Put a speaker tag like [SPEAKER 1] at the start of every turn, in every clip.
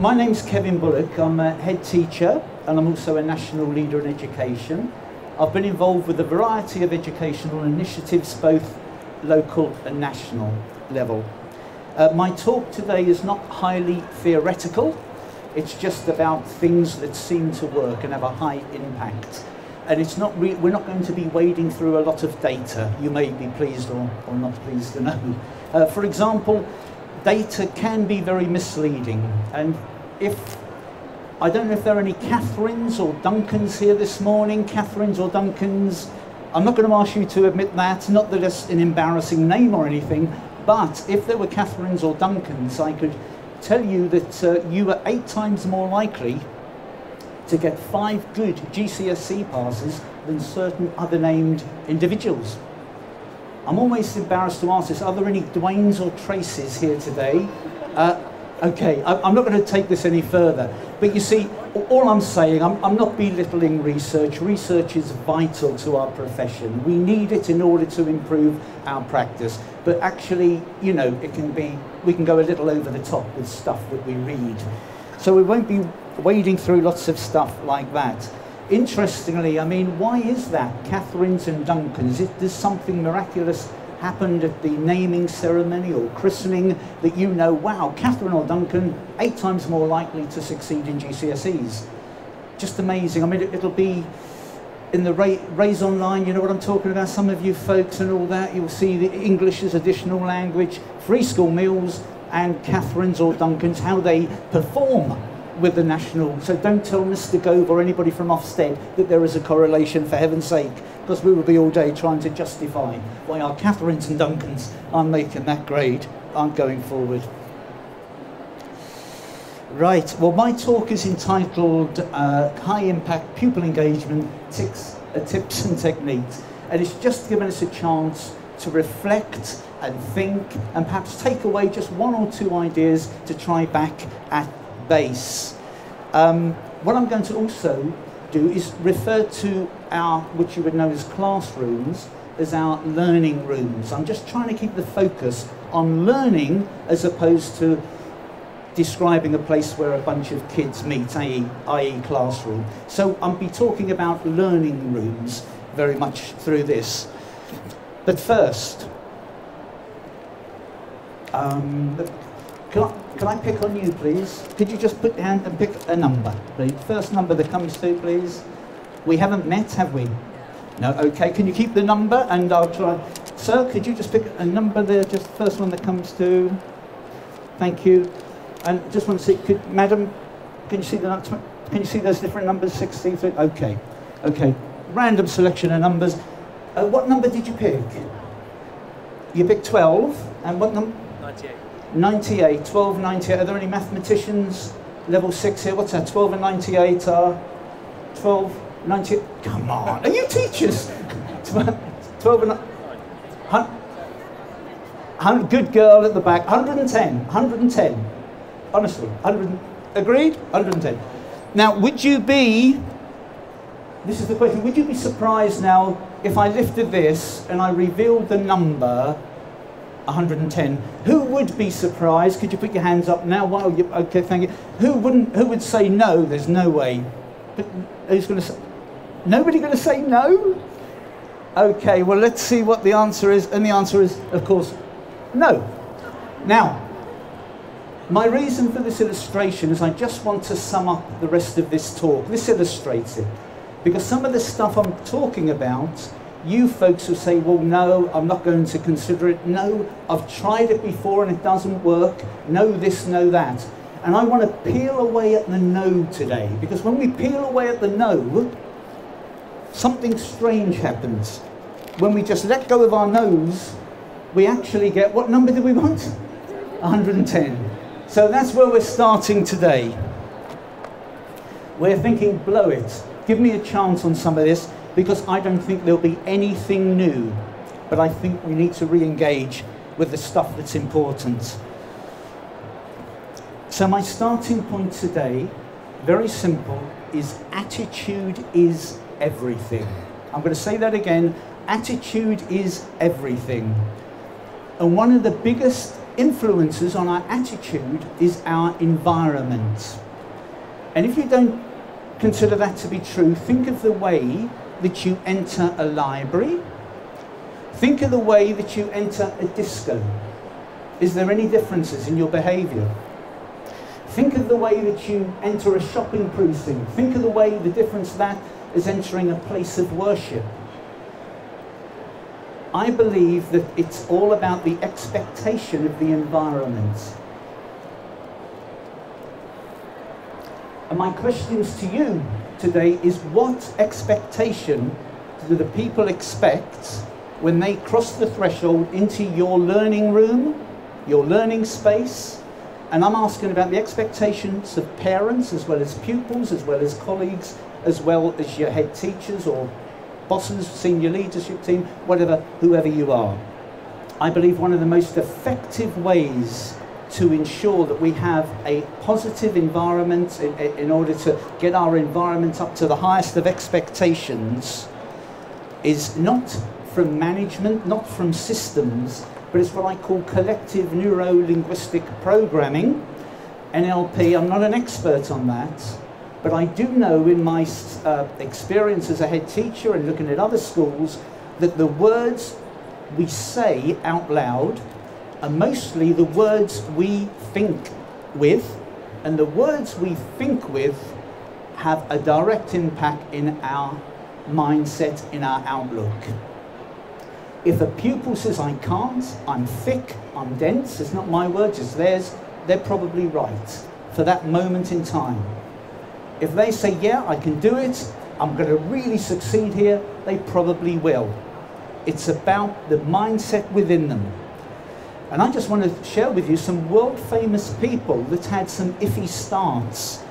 [SPEAKER 1] My name's Kevin Bullock. I'm a head teacher and I'm also a national leader in education. I've been involved with a variety of educational initiatives, both local and national level. My talk today is not highly theoretical. It's just about things that seem to work and have a high impact. And it's not we're not going to be wading through a lot of data. You may be pleased or not pleased to know. For example, data can be very misleading. And I don't know if there are any Catherines or Duncans here this morning, Catherines or Duncans. I'm not going to ask you to admit that, not that it's an embarrassing name or anything, but if there were Catherines or Duncans, I could tell you that you are 8 times more likely to get 5 good GCSE passes than certain other named individuals. I'm always embarrassed to ask this, are there any Dwaynes or Traces here today? Okay, I'm not going to take this any further, but you see, all I'm saying, I'm not belittling research. Research is vital to our profession. We need it in order to improve our practice, but actually, you know, we can go a little over the top with stuff that we read. So we won't be wading through lots of stuff like that. Interestingly, I mean, why is that? Catherines and Duncans, does something miraculous happened at the naming ceremony or christening that you know, wow, Catherine or Duncan, 8 times more likely to succeed in GCSEs. Just amazing. I mean, it'll be in the Raise Online, you know what I'm talking about, some of you folks and all that, you'll see the English as additional language, free school meals, and Catherines or Duncans, how they perform with the national. So don't tell Mr. Gove or anybody from Ofsted that there is a correlation, for heaven's sake, because we will be all day trying to justify why our Catherines and Duncans aren't making that grade, aren't going forward. Right, well, my talk is entitled High Impact Pupil Engagement Tips and Techniques, and it's just given us a chance to reflect and think and perhaps take away just 1 or 2 ideas to try back at base. What I'm going to also do is refer to our, which you would know as classrooms, as our learning rooms. I'm just trying to keep the focus on learning as opposed to describing a place where a bunch of kids meet, i.e. classroom. So I'll be talking about learning rooms very much through this. But first, can I pick on you, please? Could you just put your hand and pick a number, please? First number that comes to, please. We haven't met, have we? No, okay. Can you keep the number and I'll try. Sir, could you just pick a number there, just the first one that comes to? Thank you. And just want to see, madam, can you see those different numbers, 63? Okay, okay. Random selection of numbers. What number did you pick? You picked 12, and what number? 98. 98, 12, 98. Are there any mathematicians? Level 6 here. What's that? 12 and 98 are 12, 98. Come on, are you teachers? 12 and 100. Good girl at the back. 110. 110. Honestly, 100. Agreed? 110. Now, would you be? This is the question. Would you be surprised now if I lifted this and I revealed the number? 110. Who would be surprised? Could you put your hands up now? Wow, okay, thank you. Who would say no? There's no way. But who's going to say? Nobody going to say no? Okay, well, let's see what the answer is. And the answer is, of course, no. Now, my reason for this illustration is I just want to sum up the rest of this talk. This illustrates it. Because some of the stuff I'm talking about, you folks will say, well, no, I'm not going to consider it. No, I've tried it before and it doesn't work. No this, no that. And I want to peel away at the no today. Because when we peel away at the no, something strange happens. When we just let go of our no's, we actually get, what number do we want? 110. So that's where we're starting today. We're thinking, blow it. Give me a chance on some of this, because I don't think there'll be anything new. But I think we need to re-engage with the stuff that's important. So my starting point today, very simple, is attitude is everything. I'm going to say that again. Attitude is everything. And one of the biggest influences on our attitude is our environment. And if you don't consider that to be true, think of the way that you enter a library. Think of the way that you enter a disco. Is there any differences in your behaviour? Think of the way that you enter a shopping precinct. Think of the way the difference that is entering a place of worship. I believe that it's all about the expectation of the environment. And my questions to you today is, what expectation do the people expect when they cross the threshold into your learning room, your learning space? And I'm asking about the expectations of parents, as well as pupils, as well as colleagues, as well as your head teachers or bosses, senior leadership team, whatever, whoever you are. I believe one of the most effective ways to ensure that we have a positive environment in order to get our environment up to the highest of expectations is not from management, not from systems, but it's what I call collective neuro-linguistic programming, NLP. I'm not an expert on that, but I do know in my experience as a head teacher and looking at other schools that the words we say out loud are mostly the words we think with, and the words we think with have a direct impact in our mindset, in our outlook. If a pupil says, I can't, I'm thick, I'm dense, it's not my words, it's theirs, they're probably right for that moment in time. If they say, yeah, I can do it, I'm going to really succeed here, they probably will. It's about the mindset within them. And I just want to share with you some world-famous people that had some iffy starts.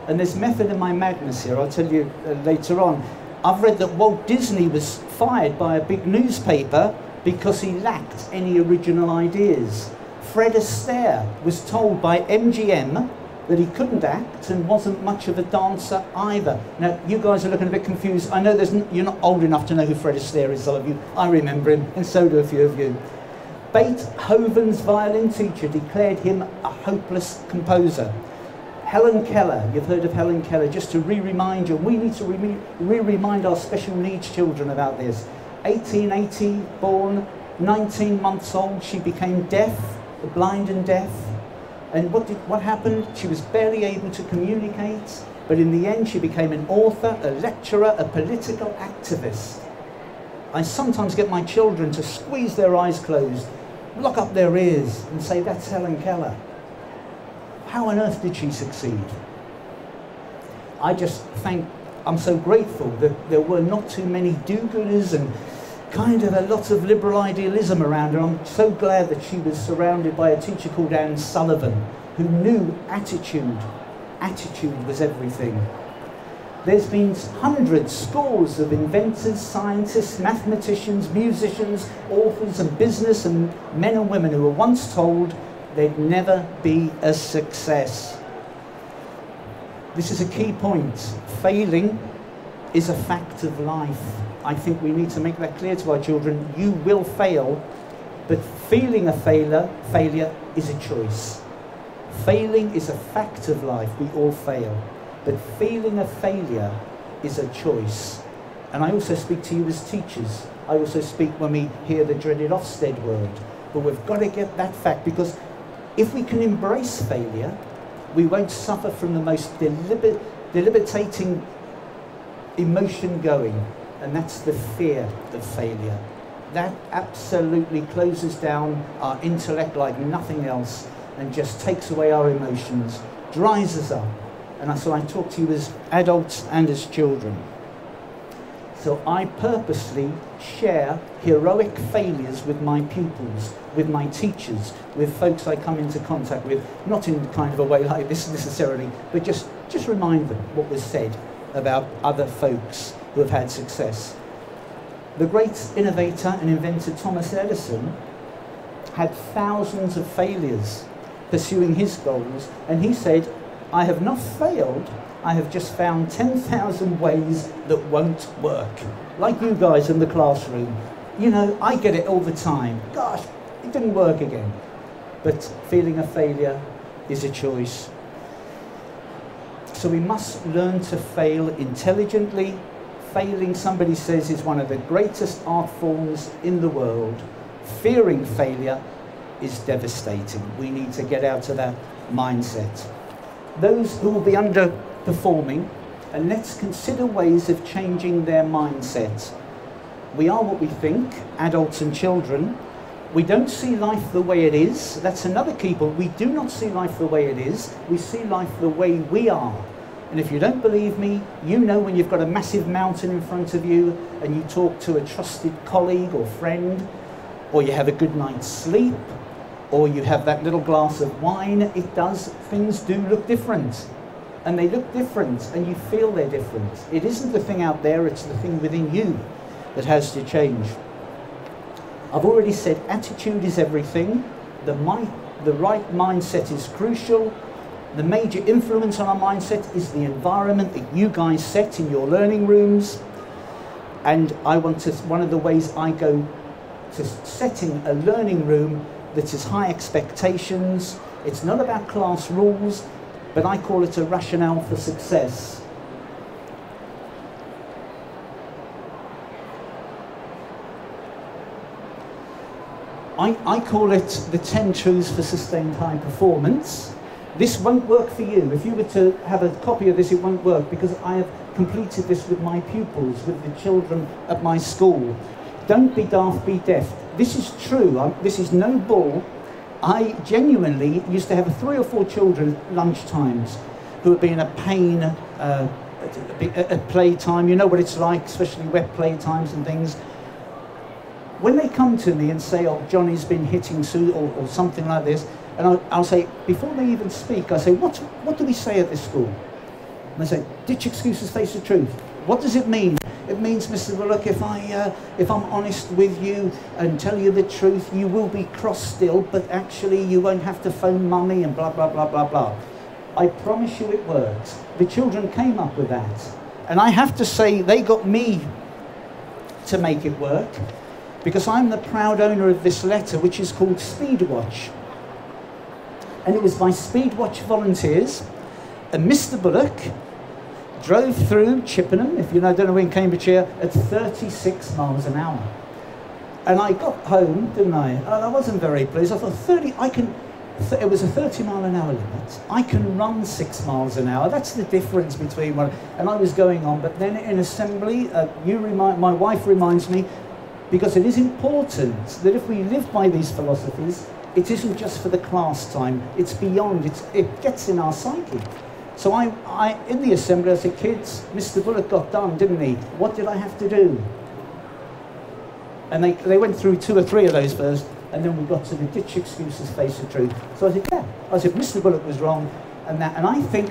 [SPEAKER 1] And there's method in my madness here, I'll tell you later on. I've read that Walt Disney was fired by a big newspaper because he lacked any original ideas. Fred Astaire was told by MGM that he couldn't act and wasn't much of a dancer either. Now, you guys are looking a bit confused. I know you're not old enough to know who Fred Astaire is, some of you. I remember him, and so do a few of you. Beethoven's violin teacher declared him a hopeless composer. Helen Keller, you've heard of Helen Keller, just to re-remind you, we need to re-remind our special needs children about this. 1880, born, 19 months old, she became deaf, blind and deaf. And what happened? She was barely able to communicate, but in the end she became an author, a lecturer, a political activist. I sometimes get my children to squeeze their eyes closed, lock up their ears and say, that's Helen Keller. How on earth did she succeed? I'm so grateful that there were not too many do-gooders and kind of a lot of liberal idealism around her. I'm so glad that she was surrounded by a teacher called Anne Sullivan, who knew attitude. Attitude was everything. There's been hundreds, scores of inventors, scientists, mathematicians, musicians, authors and business and men and women who were once told they'd never be a success. This is a key point. Failing is a fact of life. I think we need to make that clear to our children. You will fail, but feeling a failure is a choice. Failing is a fact of life. We all fail. But feeling a failure is a choice. And I also speak to you as teachers. I also speak when we hear the dreaded Ofsted word. But we've got to get that fact, because if we can embrace failure, we won't suffer from the most debilitating emotion going, and that's the fear of failure. That absolutely closes down our intellect like nothing else and just takes away our emotions, dries us up. And so I talk to you as adults and as children. So I purposely share heroic failures with my pupils, with my teachers, with folks I come into contact with, not in kind of a way like this necessarily, but just remind them what was said about other folks who have had success. The great innovator and inventor Thomas Edison had thousands of failures pursuing his goals, and he said, I have not failed, I have just found 10,000 ways that won't work. Like you guys in the classroom. You know, I get it all the time. Gosh, it didn't work again. but feeling a failure is a choice. So we must learn to fail intelligently. Failing, somebody says, is one of the greatest art forms in the world. Fearing failure is devastating. We need to get out of that mindset. Those who will be underperforming, and let's consider ways of changing their mindset. We are what we think, adults and children. We don't see life the way it is. That's another key point. We do not see life the way it is. We see life the way we are. And if you don't believe me, you know when you've got a massive mountain in front of you and you talk to a trusted colleague or friend, or you have a good night's sleep, or you have that little glass of wine, things do look different. And they look different, and you feel they're different. It isn't the thing out there, it's the thing within you that has to change. I've already said attitude is everything. The right mindset is crucial. The major influence on our mindset is the environment that you guys set in your learning rooms. And one of the ways I go to setting a learning room that has high expectations. It's not about class rules, but I call it a rationale for success. I call it the 10 truths for sustained high performance. This won't work for you. If you were to have a copy of this, it won't work, because I have completed this with my pupils, with the children at my school. Don't be daft, be deft. This is true. This is no bull. I genuinely used to have 3 or 4 children at lunchtimes who would be in a pain at playtime. You know what it's like, especially wet playtimes and things. When they come to me and say, oh, Johnny's been hitting Sue, or something like this, and I'll say, before they even speak, I say, what do we say at this school? And they say, ditch excuses, face the truth. What does it mean? It means, Mr. Bullock, if I'm honest with you and tell you the truth, you will be cross still, but actually you won't have to phone mummy and blah, blah, blah, blah, blah. I promise you it works. The children came up with that. And I have to say, they got me to make it work, because I'm the proud owner of this letter, which is called Speedwatch. And it was by Speedwatch volunteers. And Mr. Bullock drove through Chippenham, if you don't know, in Cambridgeshire, at 36 miles an hour. And I got home, didn't I? And I wasn't very pleased. I thought, it was a 30 mile an hour limit. I can run 6 miles an hour. That's the difference between one. And I was going on, but then in assembly, my wife reminds me, because it is important that if we live by these philosophies, it isn't just for the class time, it's beyond, it gets in our psyche. So I in the assembly, I said, kids, Mr. Bullock got done, didn't he? What did I have to do? And they went through 2 or 3 of those first, and then we got to the ditch excuses, face the truth. So I said, yeah. I said, Mr. Bullock was wrong, and I think,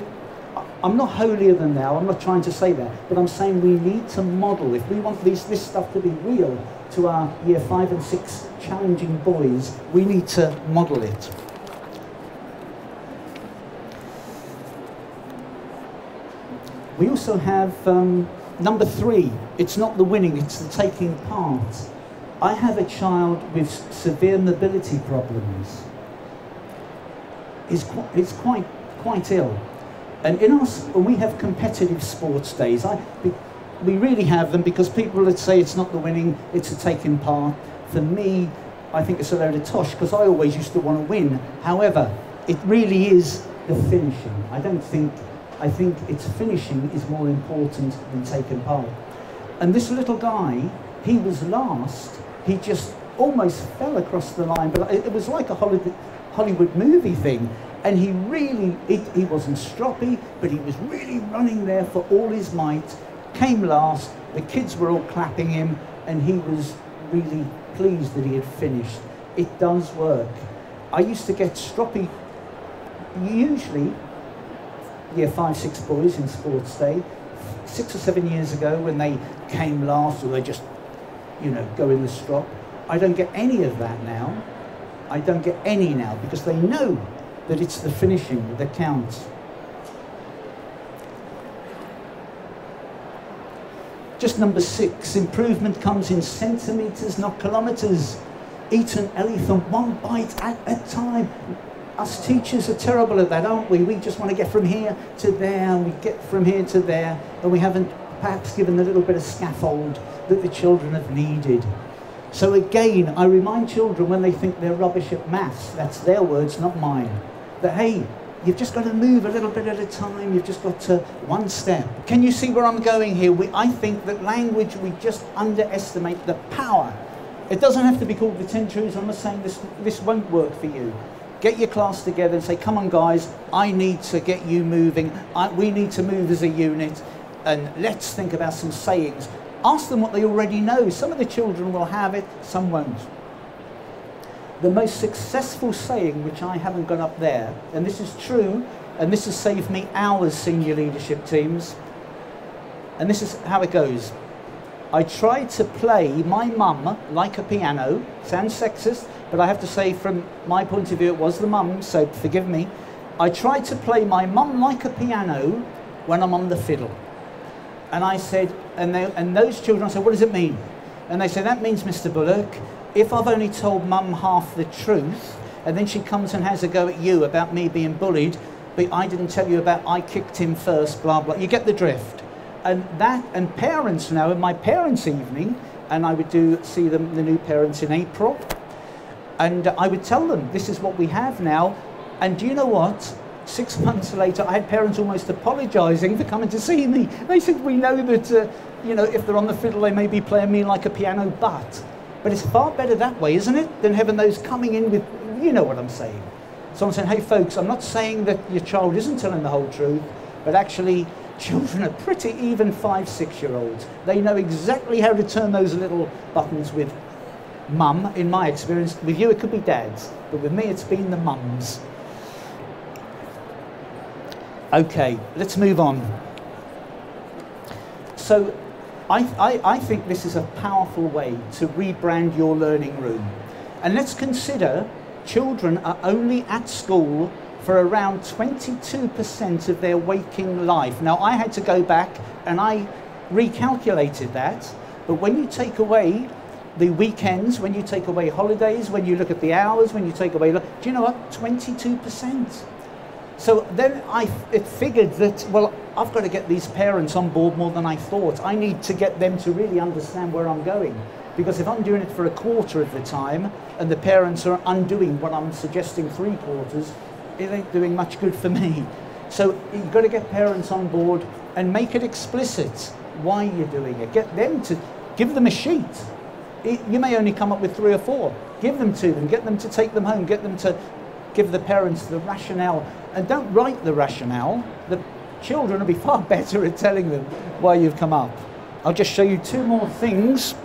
[SPEAKER 1] I'm not holier than thou, I'm not trying to say that, but I'm saying we need to model, if we want this stuff to be real to our year 5 and 6 challenging boys, we need to model it. We also have number 3, it's not the winning, it's the taking part. I have a child with severe mobility problems. He's quite ill. And when we have competitive sports days, we really have them, because people that say it's not the winning, it's the taking part. For me, I think it's a load of tosh, because I always used to want to win. However, it really is the finishing. I think it's finishing is more important than taking part. And this little guy, he was last. He just almost fell across the line, but it was like a Hollywood movie thing. And he wasn't stroppy, but he was really running there for all his might, came last, the kids were all clapping him, and he was really pleased that he had finished. It does work. I used to get stroppy, usually, year 5, 6 boys in sports day, 6 or 7 years ago when they came last, or they just, go in the strop. I don't get any of that now. I don't get any now, because they know that it's the finishing that counts. Just number 6, improvement comes in centimetres, not kilometres. eat an elephant one bite at a time. Us teachers are terrible at that, aren't we? We just want to get from here to there, and we get from here to there, and we haven't perhaps given the little bit of scaffold that the children have needed. So again, I remind children when they think they're rubbish at maths, that's their words, not mine, that hey, you've just got to move a little bit at a time, you've just got to one step. Can you see where I'm going here? I think that language, we just underestimate the power. It doesn't have to be called the 10 truths. I'm not saying this won't work for you. Get your class together and say, come on guys, I need to get you moving. We need to move as a unit, and let's think about some sayings. Ask them what they already know. Some of the children will have it, some won't. The most successful saying, which I haven't got up there, and this is true, and this has saved me hours, senior leadership teams, and this is how it goes. I tried to play my mum like a piano. Sounds sexist, but I have to say from my point of view it was the mum, so forgive me. I tried to play my mum like a piano when I'm on the fiddle. And I said, and those children, I said, what does it mean? And they said, that means, Mr. Bullock, if I've only told mum half the truth, and then she comes and has a go at you about me being bullied, but I didn't tell you about I kicked him first, blah, blah. You get the drift. And parents now, in my parents' evening, and I would see the new parents in April, and I would tell them, this is what we have now. And do you know what? 6 months later, I had parents almost apologising for coming to see me. They said, we know that, you know, if they're on the fiddle, they may be playing me like a piano, but it's far better that way, isn't it, than having those coming in with, you know what I'm saying. So I'm saying, hey folks, I'm not saying that your child isn't telling the whole truth, but actually, children are pretty, even 5, 6-year-olds. They know exactly how to turn those little buttons with mum, in my experience. With you, it could be dads, but with me, it's been the mums. Okay, let's move on. So I think this is a powerful way to rebrand your learning room. And let's consider children are only at school for around 22% of their waking life. Now, I had to go back and I recalculated that, but when you take away the weekends, when you take away holidays, when you look at the hours, when you take away, do you know what, 22%. So then it figured that, well, I've got to get these parents on board more than I thought. I need to get them to really understand where I'm going. Because if I'm doing it for a quarter of the time and the parents are undoing what I'm suggesting 3/4, it ain't doing much good for me. So you've got to get parents on board and make it explicit why you're doing it. Get them to, give them a sheet. You may only come up with 3 or 4. Give them to them, get them to take them home, get them to give the parents the rationale. And don't write the rationale. The children will be far better at telling them why you've come up. I'll just show you 2 more things.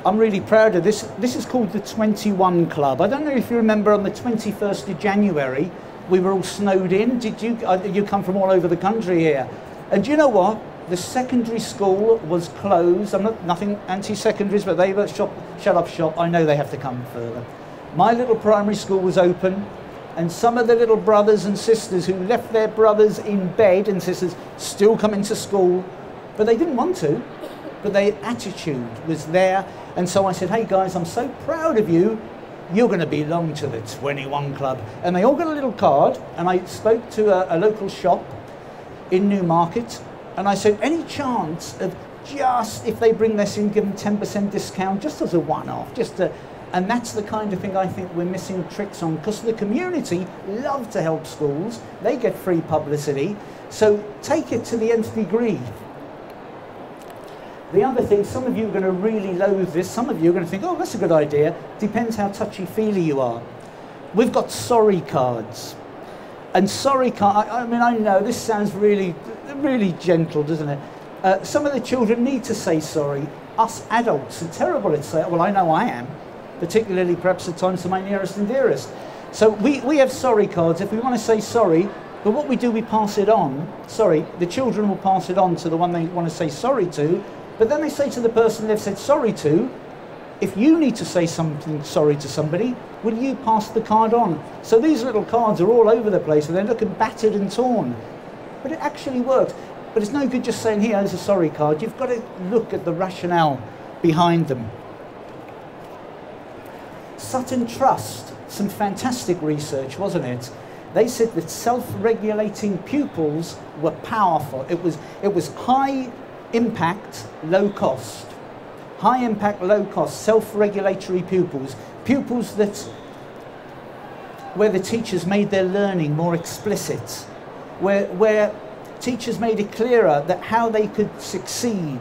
[SPEAKER 1] I'm really proud of this. This is called the 21 Club. I don't know if you remember on the 21st of January, we were all snowed in. Did you? You come from all over the country here. And do you know what? The secondary school was closed. I'm nothing anti-secondaries, but they were shut up shop. I know they have to come further. My little primary school was open, and some of the little brothers and sisters who left their brothers in bed and sisters still come into school, but they didn't want to, but their attitude was there. And so I said, hey guys, I'm so proud of you. You're going to belong to the 21 Club. And they all got a little card, and I spoke to a local shop in Newmarket, and I said, any chance of just, if they bring this in, give them 10% discount, just as a one-off, just to, and that's the kind of thing I think we're missing tricks on, because the community love to help schools. They get free publicity. So take it to the nth degree. The other thing, some of you are going to really loathe this. Some of you are going to think, oh, that's a good idea. Depends how touchy-feely you are. We've got sorry cards. And sorry card, I mean, I know this sounds really, really gentle, doesn't it? Some of the children need to say sorry. Us adults are terrible at saying, well, I know I am, particularly perhaps at times to my nearest and dearest. So we have sorry cards. If we want to say sorry, but what we do, we pass it on. Sorry, the children will pass it on to the one they want to say sorry to, but then they say to the person they've said sorry to, if you need to say something sorry to somebody, will you pass the card on? So these little cards are all over the place and they're looking battered and torn. But it actually works. But it's no good just saying, here, there's a sorry card. You've got to look at the rationale behind them. Sutton Trust, some fantastic research, wasn't it? They said that self-regulating pupils were powerful. It was high impact, low cost. High impact, low cost, self-regulatory pupils. Pupils where the teachers made their learning more explicit. Where teachers made it clearer that how they could succeed.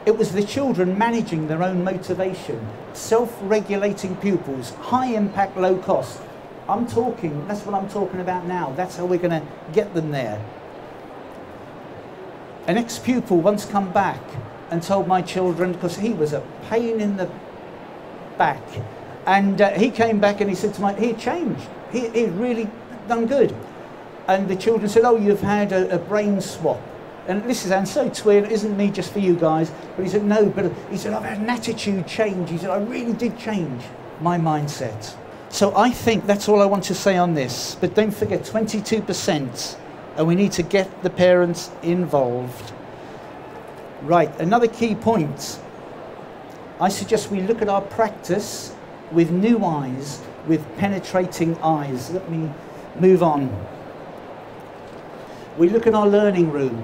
[SPEAKER 1] It was the children managing their own motivation. Self-regulating pupils, high impact, low cost. That's what I'm talking about now. That's how we're going to get them there. An ex-pupil once come back and told my children, because he was a pain in the back, and he came back and he said to he had changed. He really done good. And the children said, oh, you've had a brain swap. And this sounds so twin, it isn't me just for you guys. But he said, no, but he said, I've had an attitude change. He said, I really did change my mindset. So I think that's all I want to say on this. But don't forget, 22%, and we need to get the parents involved. Right, another key point. I suggest we look at our practice with new eyes, with penetrating eyes. Let me move on. We look at our learning room.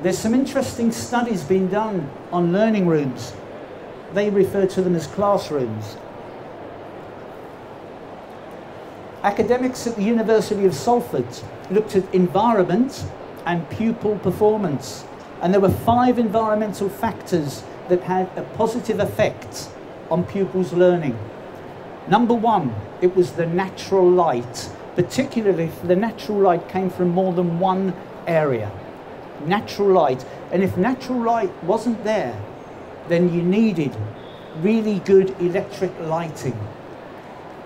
[SPEAKER 1] There's some interesting studies being done on learning rooms. They refer to them as classrooms. Academics at the University of Salford looked at environment and pupil performance. And there were 5 environmental factors that had a positive effect on pupils' learning. Number 1, it was the natural light, particularly if the natural light came from more than one area. Natural light. And if natural light wasn't there, then you needed really good electric lighting.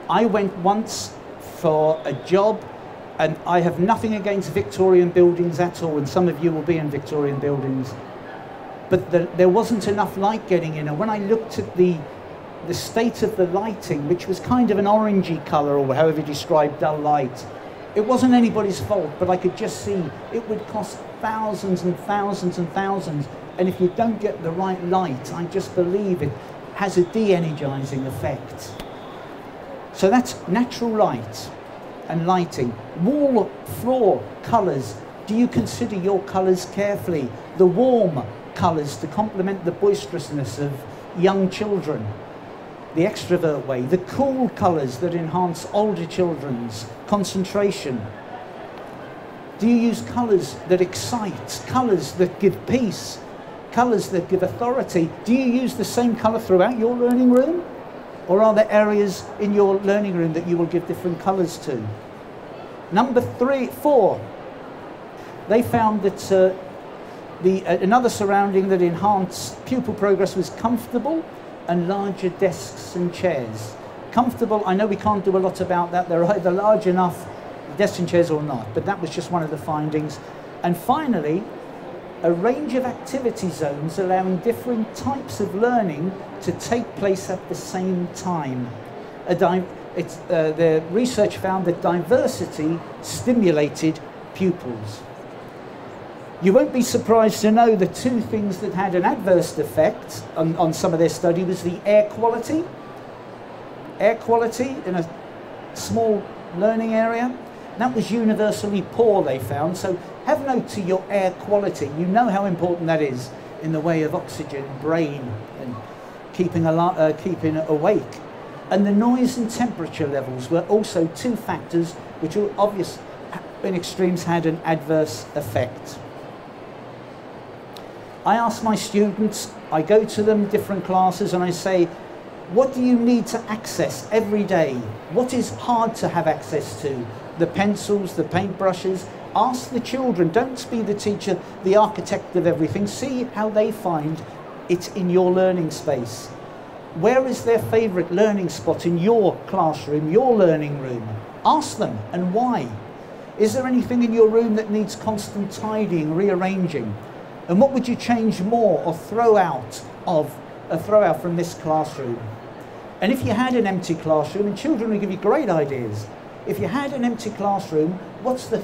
[SPEAKER 1] I went once for a job, and I have nothing against Victorian buildings at all, and some of you will be in Victorian buildings, but there wasn't enough light getting in. And when I looked at the state of the lighting, which was kind of an orangey colour, or however you describe dull light, it wasn't anybody's fault, but I could just see it would cost thousands and thousands and thousands, and if you don't get the right light, I just believe it has a de-energizing effect. So that's natural light and lighting. Wall, floor colours. Do you consider your colours carefully? The warm colours to complement the boisterousness of young children, the extrovert way. The cool colours that enhance older children's concentration. Do you use colours that excite, colours that give peace, colours that give authority? Do you use the same colour throughout your learning room? Or are there areas in your learning room that you will give different colours to? Number 4, they found that another surrounding that enhanced pupil progress was comfortable and larger desks and chairs. Comfortable, I know we can't do a lot about that. They're either large enough, desks and chairs, or not, but that was just one of the findings. And finally, a range of activity zones allowing different types of learning to take place at the same time. The research found that diversity stimulated pupils. You won't be surprised to know the 2 things that had an adverse effect on some of their study was the air quality. Air quality in a small learning area. That was universally poor, they found. So have note to your air quality. You know how important that is in the way of oxygen, brain, and keeping awake. And the noise and temperature levels were also 2 factors which were obvious in extremes had an adverse effect. I ask my students, I go to them different classes and I say, what do you need to access every day? What is hard to have access to? The pencils, the paintbrushes. Ask the children, don't be the teacher, the architect of everything. See how they find it in your learning space. Where is their favourite learning spot in your classroom, your learning room? Ask them, and why? Is there anything in your room that needs constant tidying, rearranging? And what would you change more or throw out from this classroom? And if you had an empty classroom, and children will give you great ideas, if you had an empty classroom, what's the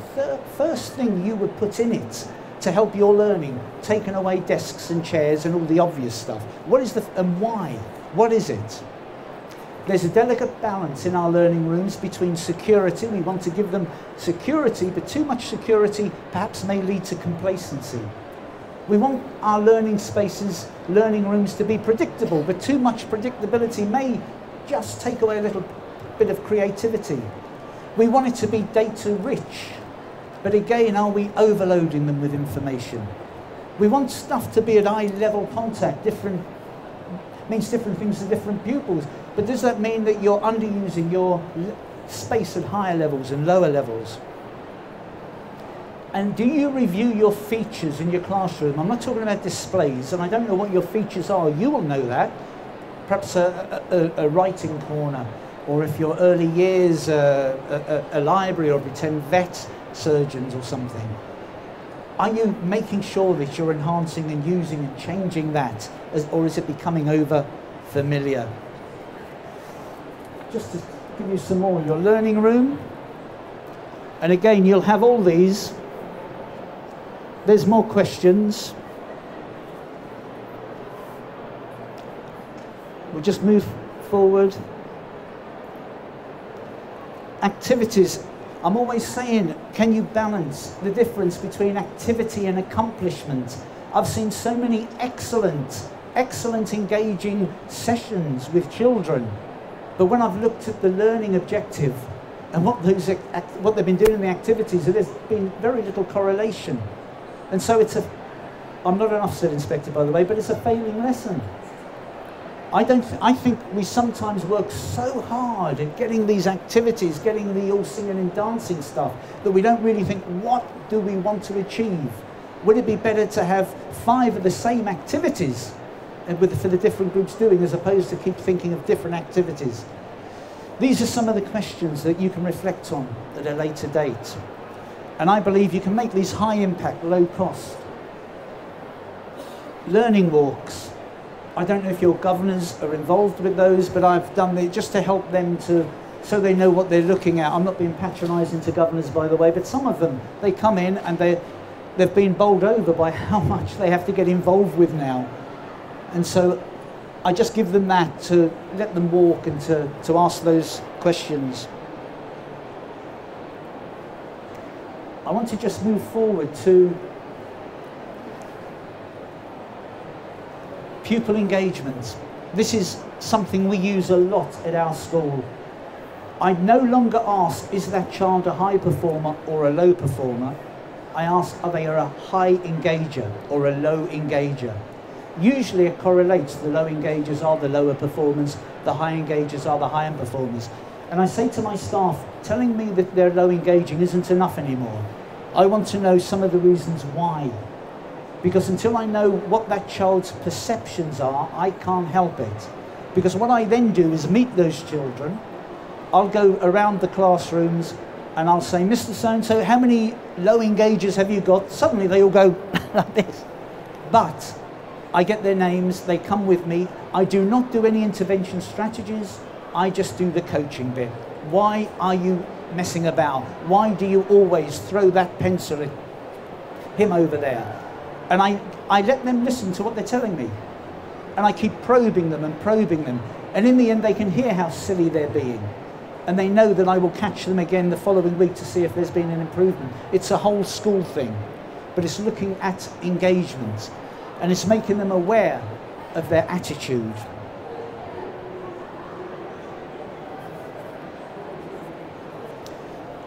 [SPEAKER 1] first thing you would put in it to help your learning? Taking away desks and chairs and all the obvious stuff. What is and why? What is it? There's a delicate balance in our learning rooms between security. We want to give them security, but too much security perhaps may lead to complacency. We want our learning spaces, learning rooms to be predictable, but too much predictability may just take away a little bit of creativity. We want it to be data rich, but again, are we overloading them with information? We want stuff to be at eye level contact, means different things to different pupils, but does that mean that you're underusing your space at higher levels and lower levels? And do you review your features in your classroom? I'm not talking about displays, and I don't know what your features are. You will know that. Perhaps a writing corner, or if you're early years, a library, or pretend vet surgeons or something. Are you making sure that you're enhancing and using and changing that, or is it becoming over familiar? Just to give you some more, your learning room. And again, you'll have all these. There's more questions. We'll just move forward. Activities. I'm always saying, can you balance the difference between activity and accomplishment? I've seen so many excellent engaging sessions with children, but when I've looked at the learning objective and what they've been doing in the activities, there's been very little correlation. And so I'm not an offset inspector, by the way, but it's a failing lesson. I think we sometimes work so hard at getting these activities, getting the all singing and dancing stuff, that we don't really think, what do we want to achieve? Would it be better to have 5 of the same activities for the different groups doing, as opposed to keep thinking of different activities? These are some of the questions that you can reflect on at a later date. And I believe you can make these high impact, low cost. Learning walks. I don't know if your governors are involved with those, but I've done it just to help them so they know what they're looking at. I'm not being patronising to governors, by the way, but some of them, they come in and they've been bowled over by how much they have to get involved with now. And so I just give them that to let them walk and to ask those questions. I want to just move forward to pupil engagement. This is something we use a lot at our school. I no longer ask, is that child a high performer or a low performer? I ask, are they a high engager or a low engager? Usually it correlates. The low engagers are the lower performers, the high engagers are the higher performers. And I say to my staff, telling me that they're low engaging isn't enough anymore. I want to know some of the reasons why. Because until I know what that child's perceptions are, I can't help it. Because what I then do is meet those children. I'll go around the classrooms and I'll say, Mr. So-and-so, how many low engagers have you got? Suddenly they all go like this. But I get their names, they come with me. I do not do any intervention strategies. I just do the coaching bit. Why are you messing about? Why do you always throw that pencil at him over there? And I let them listen to what they're telling me. And I keep probing them and probing them. And in the end, they can hear how silly they're being. And they know that I will catch them again the following week to see if there's been an improvement. It's a whole school thing. But it's looking at engagement. And it's making them aware of their attitude.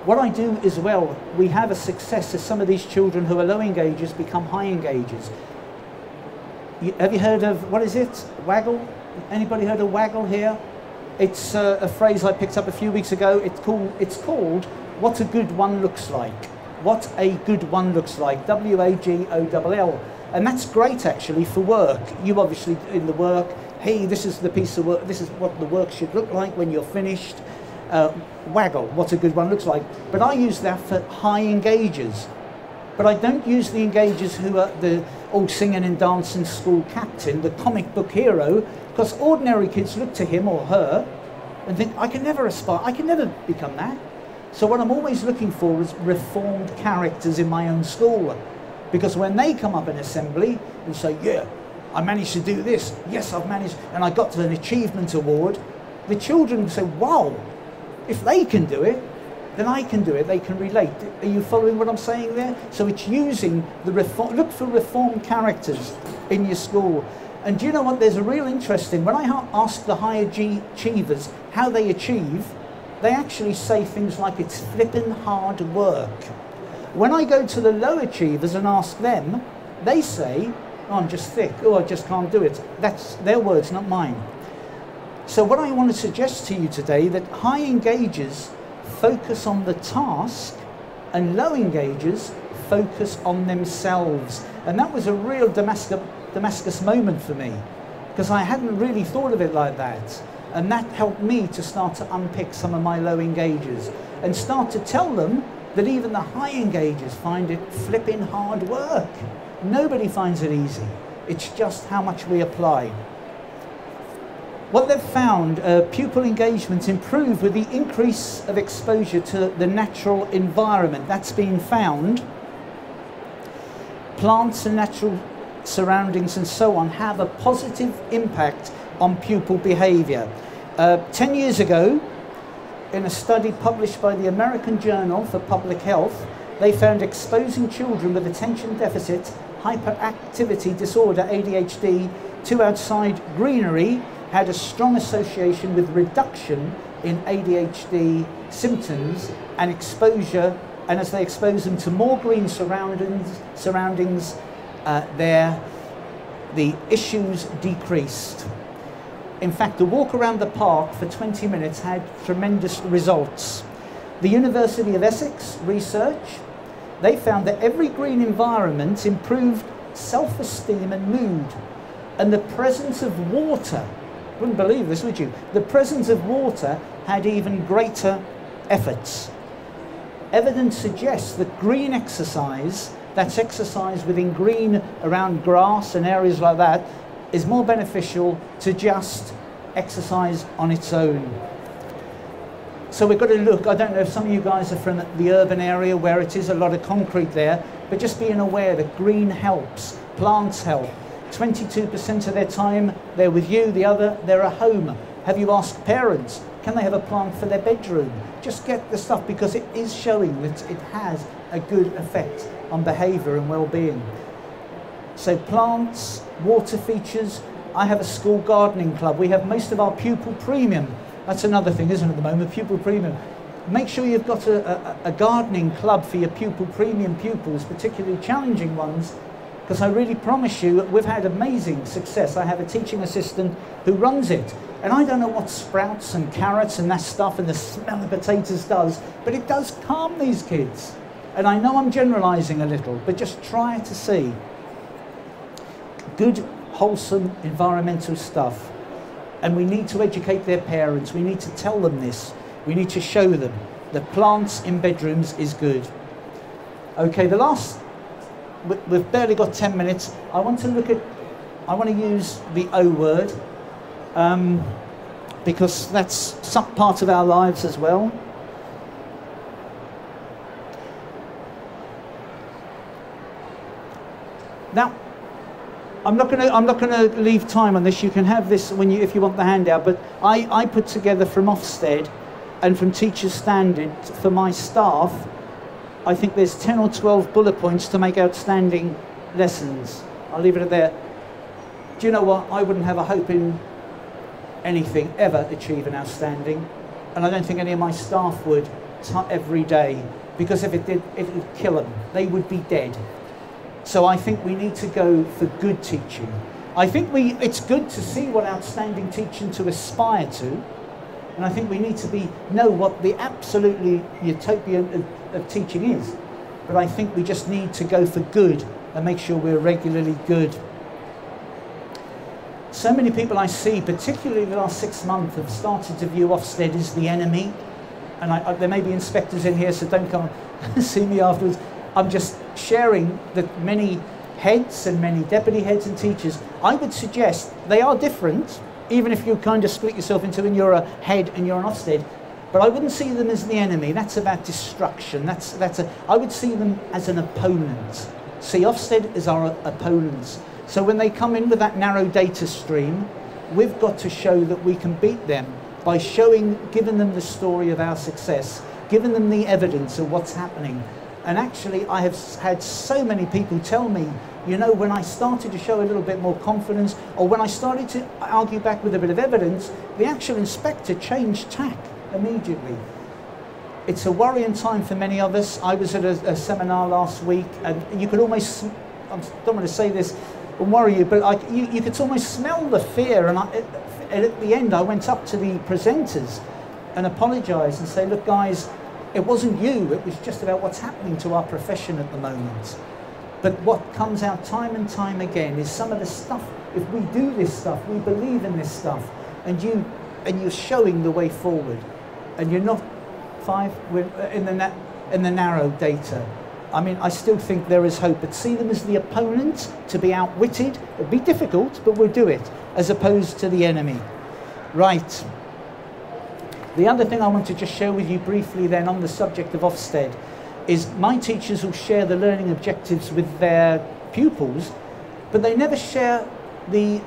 [SPEAKER 1] What I do as well, we have a success as some of these children who are low engagers become high engagers. Have you heard of, what is it? Waggle? Anybody heard of Waggle here? It's a phrase I picked up a few weeks ago. It's called What a Good One Looks Like. What a Good One Looks Like. W-A-G-O-L-L. And that's great actually for work. You obviously in the work, hey, this is the piece of work, this is what the work should look like when you're finished. Waggle, what a good one looks like. But I use that for high engagers. But I don't use the engagers who are the all singing and dancing school captain, the comic book hero, because ordinary kids look to him or her and think, I can never aspire, I can never become that. So what I'm always looking for is reformed characters in my own school. Because when they come up in assembly and say, yeah, I managed to do this, yes, I've managed, and I got to an achievement award, the children say, wow, if they can do it, then I can do it. They can relate. Are you following what I'm saying there? So it's using the reform. Look for reform characters in your school. And do you know what? There's a real interesting, when I ask the higher achievers how they achieve, they actually say things like it's flipping hard work. When I go to the low achievers and ask them, they say, oh, I'm just thick. Oh, I just can't do it. That's their words, not mine. So what I want to suggest to you today, that high engagers focus on the task and low engagers focus on themselves. And that was a real Damascus moment for me, because I hadn't really thought of it like that. And that helped me to start to unpick some of my low engagers and start to tell them that even the high engagers find it flipping hard work. Nobody finds it easy. It's just how much we apply. What they've found, pupil engagement improved with the increase of exposure to the natural environment. That's been found. Plants and natural surroundings and so on have a positive impact on pupil behaviour. 10 years ago, in a study published by the American Journal for Public Health, they found exposing children with attention deficit hyperactivity disorder, ADHD, to outside greenery had a strong association with reduction in ADHD symptoms and exposure, and as they expose them to more green surroundings, the issues decreased. In fact, the walk around the park for 20 minutes had tremendous results. The University of Essex research, they found that every green environment improved self-esteem and mood. And the presence of water, wouldn't believe this, would you? The presence of water had even greater efforts. Evidence suggests that green exercise, that's exercise within green around grass and areas like that, is more beneficial to just exercise on its own. So we've got to look, I don't know if some of you guys are from the urban area where it is a lot of concrete there, but just being aware that green helps, plants help. 22% of their time they're with you, the other they're at home. Have you asked parents, can they have a plant for their bedroom? Just get the stuff, because it is showing that it has a good effect on behaviour and well-being. So plants, water features. I have a school gardening club. We have most of our pupil premium. That's another thing, isn't it, at the moment, pupil premium. Make sure you've got a gardening club for your pupil premium pupils, particularly challenging ones, because I really promise you, we've had amazing success. I have a teaching assistant who runs it, and I don't know what sprouts and carrots and that stuff and the smell of potatoes does, but it does calm these kids. And I know I'm generalising a little, but just try to see. Good, wholesome, environmental stuff. And we need to educate their parents. We need to tell them this. We need to show them that plants in bedrooms is good. Okay, the last, we've barely got 10 minutes. I want to use the O word, because that's some part of our lives as well. Now, I'm not going to leave time on this. You can have this if you want the handout. But I put together from Ofsted and from Teachers Standard for my staff. I think there's 10 or 12 bullet points to make outstanding lessons. I'll leave it at there. Do you know what? I wouldn't have a hope in anything ever achieving outstanding, and I don't think any of my staff would every day, because if it did, it would kill them. They would be dead. So I think we need to go for good teaching. I think it's good to see what outstanding teaching to aspire to, and I think we need to know what the absolutely utopia of teaching is. But I think we just need to go for good and make sure we're regularly good. So many people I see, particularly the last 6 months, have started to view Ofsted as the enemy. And there may be inspectors in here, so don't come and see me afterwards. I'm just sharing that many heads and many deputy heads and teachers, I would suggest they are different, even if you kind of split yourself into and you're a head and you're an Ofsted, but I wouldn't see them as the enemy. That's about destruction. I would see them as an opponent. See Ofsted as our opponents. So when they come in with that narrow data stream, we've got to show that we can beat them by giving them the story of our success, giving them the evidence of what's happening. And actually, I have had so many people tell me, you know, when I started to show a little bit more confidence, or when I started to argue back with a bit of evidence, the actual inspector changed tack immediately. It's a worrying time for many of us. I was at a seminar last week, and you could almost, I don't want to say this and worry you, but you could almost smell the fear. And at the end, I went up to the presenters and apologised and say, look, guys, it wasn't you. It was just about what's happening to our profession at the moment. But what comes out time and time again is some of the stuff, if we do this stuff, we believe in this stuff, and you're showing the way forward, and you're not in the narrow data. I mean, I still think there is hope, but see them as the opponent, to be outwitted. It'll be difficult, but we'll do it, as opposed to the enemy. Right. The other thing I want to just share with you briefly then on the subject of Ofsted is my teachers will share the learning objectives with their pupils, but they never share the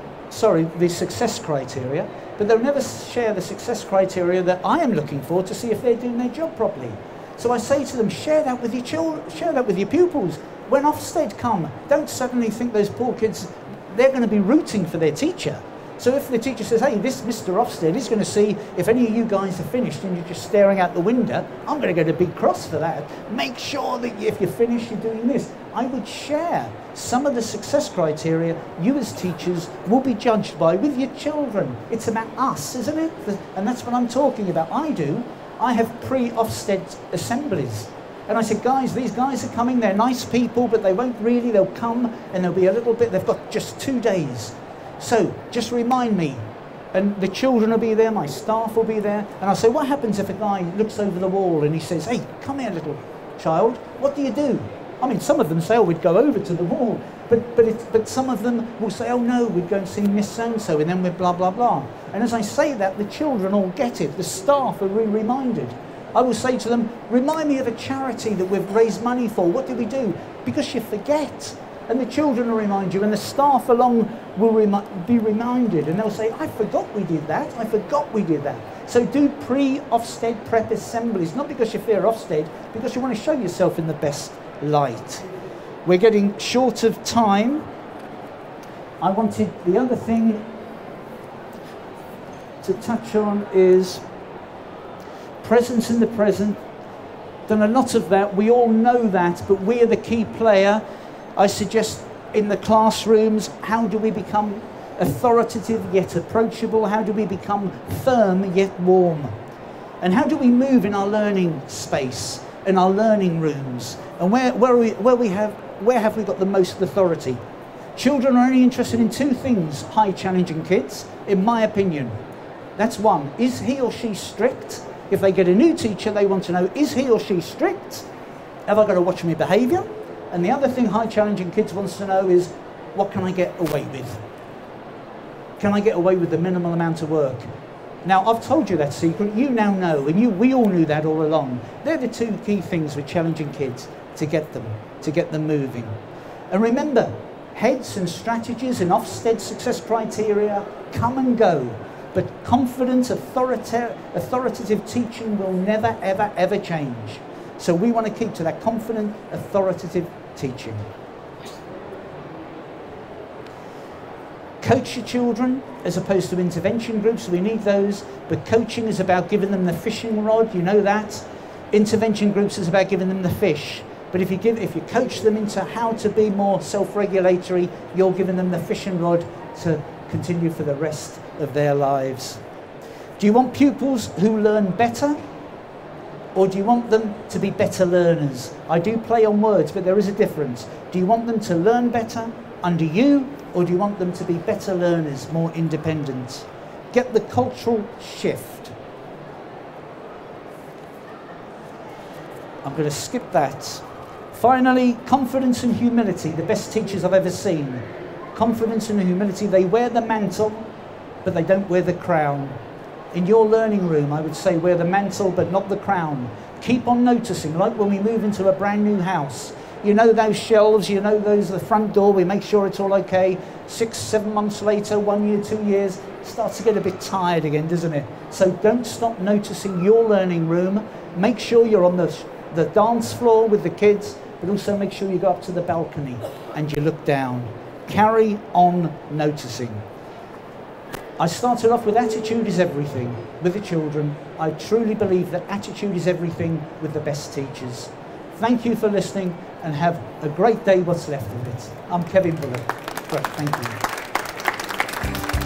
[SPEAKER 1] success criteria, but they'll never share the success criteria that I am looking for to see if they're doing their job properly. So I say to them, share that with your children, share that with your pupils. When Ofsted come, don't suddenly think those poor kids, they're going to be rooting for their teacher. So if the teacher says, hey, this Mr. Ofsted is going to see if any of you guys are finished and you're just staring out the window, I'm going to get a big cross for that. Make sure that if you're finished, you're doing this. I would share some of the success criteria you as teachers will be judged by with your children. It's about us, isn't it? And that's what I'm talking about. I have pre-Ofsted assemblies. And I said, guys, these guys are coming. They're nice people, but they won't really. They'll come and they'll be a little bit. They've got just 2 days. So just remind me, and the children will be there, my staff will be there, and I'll say, what happens if a guy looks over the wall and he says, hey, come here, little child, what do you do? I mean, some of them say, oh, we'd go over to the wall, but some of them will say, oh no, we'd go and see Miss So-and-so, and then we're blah, blah, blah. And as I say that, the children all get it, the staff are reminded. I will say to them, remind me of a charity that we've raised money for, what did we do? Because you forget. And the children will remind you, and the staff along will be reminded, and they'll say, I forgot we did that, I forgot we did that. So do pre-Ofsted prep assemblies, not because you fear Ofsted, because you want to show yourself in the best light. We're getting short of time. I wanted, the other thing to touch on is presence in the present. Done a lot of that, we all know that, but we are the key player. I suggest in the classrooms, how do we become authoritative yet approachable? How do we become firm yet warm? And how do we move in our learning space, in our learning rooms? And where have we got the most authority? Children are only interested in 2 things, high challenging kids, in my opinion. That's one, is he or she strict? If they get a new teacher, they want to know, is he or she strict? Have I got to watch my behaviour? And the other thing high challenging kids wants to know is, what can I get away with? Can I get away with the minimal amount of work? Now, I've told you that secret, you now know, and we all knew that all along. They're the 2 key things with challenging kids, to get them moving. And remember, heads and strategies and Ofsted success criteria come and go, but confident, authoritative teaching will never, ever, ever change. So we want to keep to that confident, authoritative teaching. Coach your children as opposed to intervention groups. We need those, but coaching is about giving them the fishing rod, you know that. Intervention groups is about giving them the fish. But if you coach them into how to be more self-regulatory, you're giving them the fishing rod to continue for the rest of their lives. Do you want pupils who learn better? Or do you want them to be better learners? I do play on words, but there is a difference. Do you want them to learn better under you, or do you want them to be better learners, more independent? Get the cultural shift. I'm going to skip that. Finally, confidence and humility, the best teachers I've ever seen. Confidence and humility, they wear the mantle, but they don't wear the crown. In your learning room, I would say wear the mantle but not the crown. Keep on noticing, like when we move into a brand new house, you know those shelves, you know those the front door, we make sure it's all okay. 6, 7 months later, 1 year, 2 years, it starts to get a bit tired again, doesn't it? So don't stop noticing your learning room. Make sure you're on the dance floor with the kids, but also make sure you go up to the balcony and you look down. Carry on noticing. I started off with attitude is everything with the children. I truly believe that attitude is everything with the best teachers. Thank you for listening and have a great day what's left of it. I'm Kevin Bullock. Thank you.